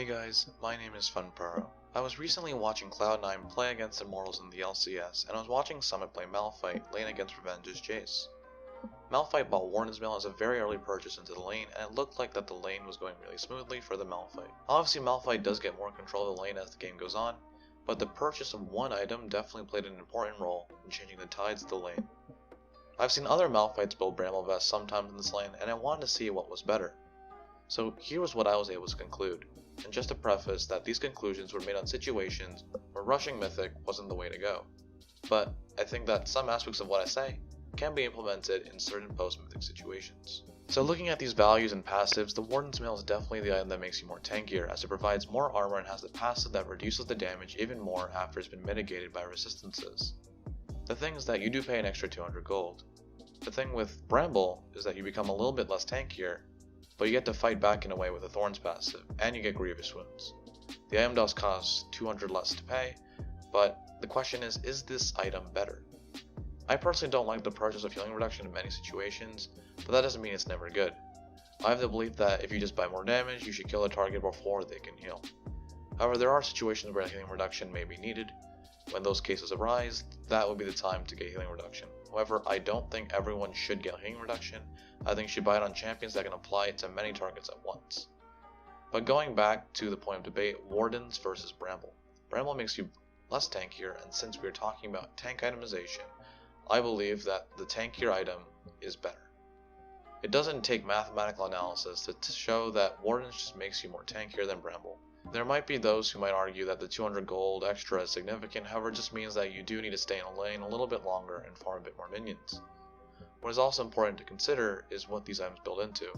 Hey guys, my name is Funpuro. I was recently watching Cloud9 play against Immortals in the LCS, and I was watching Summit play Malphite lane against Revenge's Jace. Malphite bought Warden's Mail as a very early purchase into the lane, and it looked like that the lane was going really smoothly for the Malphite. Obviously Malphite does get more control of the lane as the game goes on, but the purchase of one item definitely played an important role in changing the tides of the lane. I've seen other Malphites build Bramble Vest sometimes in this lane, and I wanted to see what was better. So here was what I was able to conclude, and just to preface that these conclusions were made on situations where rushing Mythic wasn't the way to go. But I think that some aspects of what I say can be implemented in certain post-Mythic situations. So looking at these values and passives, the Warden's Mail is definitely the item that makes you more tankier, as it provides more armor and has the passive that reduces the damage even more after it's been mitigated by resistances. The thing is that you do pay an extra 200 gold. The thing with Bramble is that you become a little bit less tankier, but you get to fight back in a way with the Thorns passive, and you get Grievous Wounds. The item does cost 200 less to pay, but the question is this item better? I personally don't like the purchase of healing reduction in many situations, but that doesn't mean it's never good. I have the belief that if you just buy more damage, you should kill a target before they can heal. However, there are situations where healing reduction may be needed. When those cases arise, that would be the time to get healing reduction. However, I don't think everyone should get healing reduction. I think you should buy it on champions that can apply it to many targets at once. But going back to the point of debate, Wardens versus Bramble. Bramble makes you less tankier, and since we are talking about tank itemization, I believe that the tankier item is better. It doesn't take mathematical analysis to show that Wardens just makes you more tankier than Bramble. There might be those who might argue that the 200 gold extra is significant, however it just means that you do need to stay in a lane a little bit longer and farm a bit more minions. What is also important to consider is what these items build into.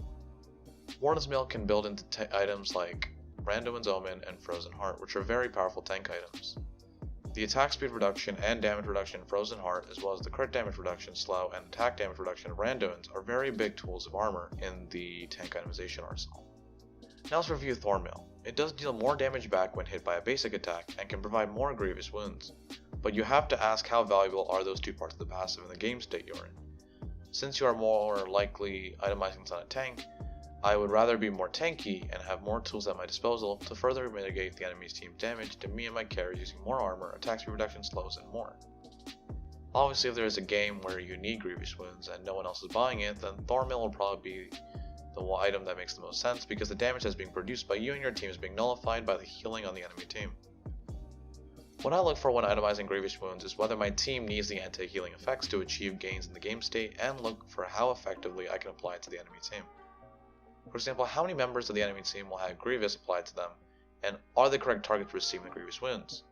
Warden's Mail can build into items like Randuin's Omen and Frozen Heart, which are very powerful tank items. The attack speed reduction and damage reduction in Frozen Heart, as well as the crit damage reduction slow and attack damage reduction in Randuin's, are very big tools of armor in the tank itemization arsenal. Now let's review Thornmail. It does deal more damage back when hit by a basic attack and can provide more grievous wounds, but you have to ask how valuable are those two parts of the passive in the game state you're in. Since you are more likely itemizing on a tank, I would rather be more tanky and have more tools at my disposal to further mitigate the enemy's team's damage to me and my carries using more armor, attack speed reduction slows, and more. Obviously, if there is a game where you need grievous wounds and no one else is buying it, then Thornmail will probably be the item that makes the most sense because the damage that's being produced by you and your team is being nullified by the healing on the enemy team. What I look for when itemizing Grievous Wounds is whether my team needs the anti-healing effects to achieve gains in the game state, and look for how effectively I can apply it to the enemy team. For example, how many members of the enemy team will have Grievous applied to them, and are the correct targets to receive the Grievous Wounds?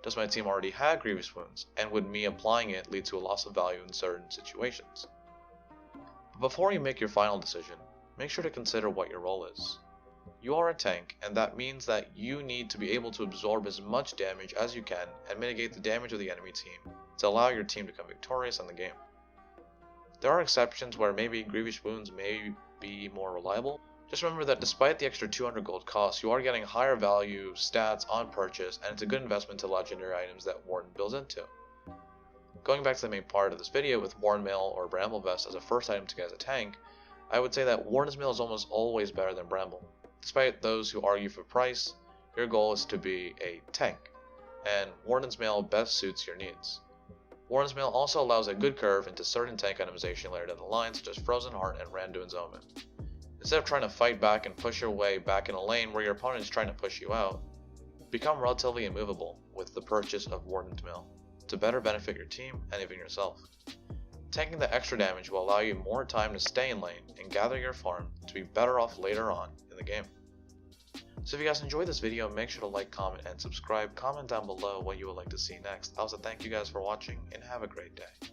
Does my team already have Grievous Wounds, and would me applying it lead to a loss of value in certain situations? But before you make your final decision, make sure to consider what your role is. You are a tank, and that means that you need to be able to absorb as much damage as you can and mitigate the damage of the enemy team to allow your team to become victorious in the game. There are exceptions where maybe Grievous Wounds may be more reliable. Just remember that despite the extra 200 gold cost, you are getting higher value stats on purchase, and it's a good investment to legendary items that Warden builds into. Going back to the main part of this video with Warden Mail or Bramble Vest as a first item to get as a tank, I would say that Warden's Mail is almost always better than Bramble. Despite those who argue for price, your goal is to be a tank, and Warden's Mail best suits your needs. Warden's Mail also allows a good curve into certain tank itemization later down the line, such as Frozen Heart and Randuin's Omen. Instead of trying to fight back and push your way back in a lane where your opponent is trying to push you out, become relatively immovable with the purchase of Warden's Mail to better benefit your team and even yourself. Tanking the extra damage will allow you more time to stay in lane and gather your farm to be better off later on in the game. So if you guys enjoyed this video, make sure to like, comment, and subscribe. Comment down below what you would like to see next. I also thank you guys for watching and have a great day.